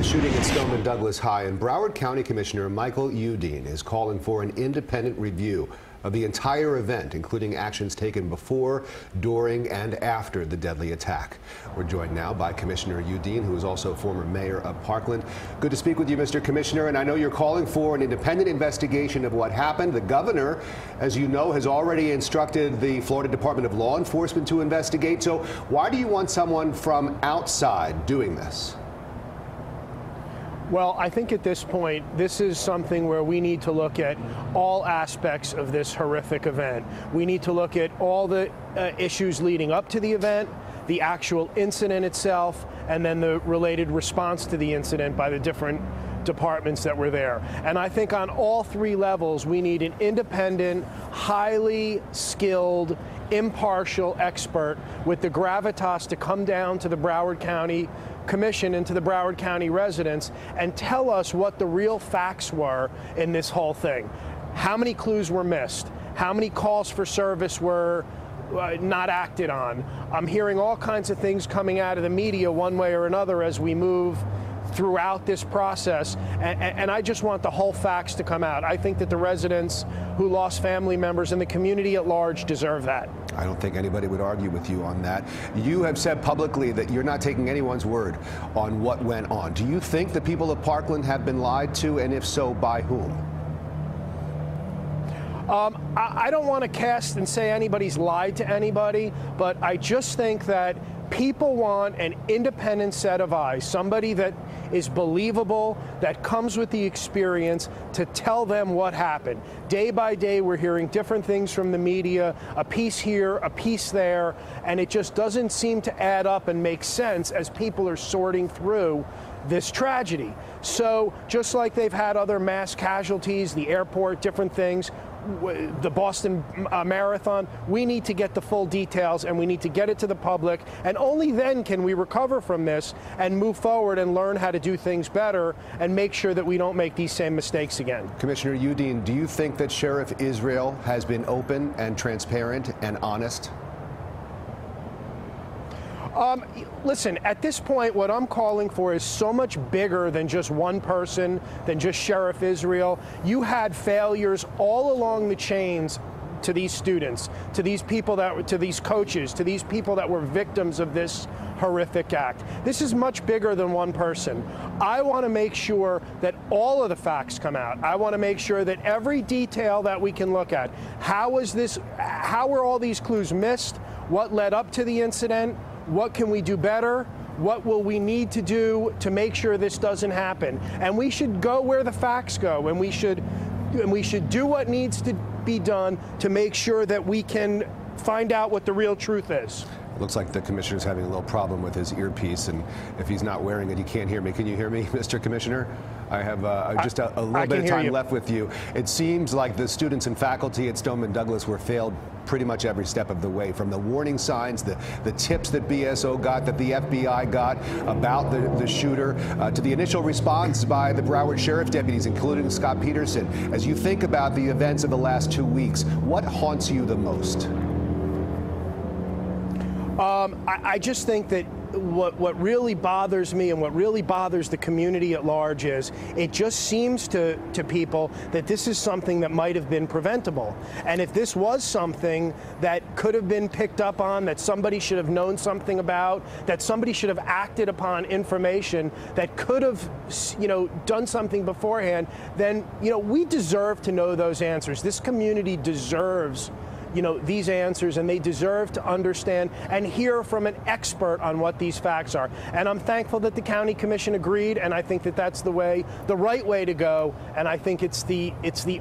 shooting at Stoneman Douglas High, and Broward County Commissioner Michael Udine is calling for an independent review of the entire event, including actions taken before, during, and after the deadly attack. We're joined now by Commissioner Udine, who is also former mayor of Parkland. Good to speak with you, Mr. Commissioner, and I know you're calling for an independent investigation of what happened. The governor, as you know, has already instructed the Florida Department of Law Enforcement to investigate. So why do you want someone from outside doing this? Well, I think at this point, this is something where we need to look at all aspects of this horrific event. We need to look at all the issues leading up to the event, the actual incident itself, and then the related response to the incident by the different departments that were there. And I think on all three levels, we need an independent, highly skilled, impartial expert with the gravitas to come down to the Broward County Commission and to the Broward County residents and tell us what the real facts were in this whole thing. How many clues were missed? How many calls for service were not acted on? I'm hearing all kinds of things coming out of the media one way or another as we move throughout this process, and I just want the whole facts to come out. I think that the residents who lost family members and the community at large deserve that. I don't think anybody would argue with you on that. You have said publicly that you're not taking anyone's word on what went on. Do you think the people of Parkland have been lied to, and if so, by whom? I don't want to cast and say anybody's lied to anybody, but I just think that people want an independent set of eyes, somebody that is believable, that comes with the experience to tell them what happened. Day by day, we're hearing different things from the media, a piece here, a piece there, and it just doesn't seem to add up and make sense as people are sorting through this tragedy. So just like they've had other mass casualties, the airport, different things, the Boston Marathon, we need to get the full details and we need to get it to the public, and only then can we recover from this and move forward and learn how to do things better and make sure that we don't make these same mistakes again. Commissioner Udine, do you think that Sheriff Israel has been open and transparent and honest? Listen, at this point, what I'm calling for is so much bigger than just one person, than just Sheriff Israel. You had failures all along the chains to these students, to these people to these coaches, to these people that were victims of this horrific act. This is much bigger than one person. I want to make sure that all of the facts come out. I want to make sure that every detail that we can look at, how were all these clues missed? What led up to the incident? What can we do better? What will we need to do to make sure this doesn't happen? And we should go where the facts go, and we should do what needs to be done to make sure that we can find out what the real truth is. It looks like the commissioner's having a little problem with his earpiece, and if he's not wearing it, he can't hear me. Can you hear me, Mr. Commissioner? I have just a little bit of time left with you. It seems like the students and faculty at Stoneman Douglas were failed pretty much every step of the way, from the warning signs, the tips that BSO got, that the FBI got about the shooter, to the initial response by the Broward Sheriff deputies, including Scott Peterson. As you think about the events of the last 2 weeks, what haunts you the most? I just think that what really bothers me and what really bothers the community at large is it just seems to people that this is something that might have been preventable. And if this was something that could have been picked up on, that somebody should have known something about, that somebody should have acted upon information that could have, done something beforehand, then, we deserve to know those answers. This community deserves these answers, and they deserve to understand and hear from an expert on what these facts are. And I'm thankful that the county commission agreed, and I think that that's the right way to go, and I think it's the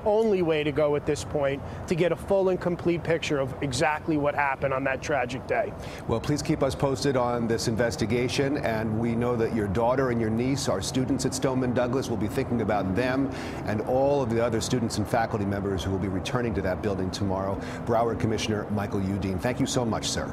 only way to go at this point to get a full and complete picture of exactly what happened on that tragic day. Well, please keep us posted on this investigation, and we know that your daughter and your niece are students at Stoneman Douglas. We'll be thinking about them and all of the other students and faculty members who will be returning to that building tomorrow. Broward Commissioner Michael Udine, thank you so much, sir.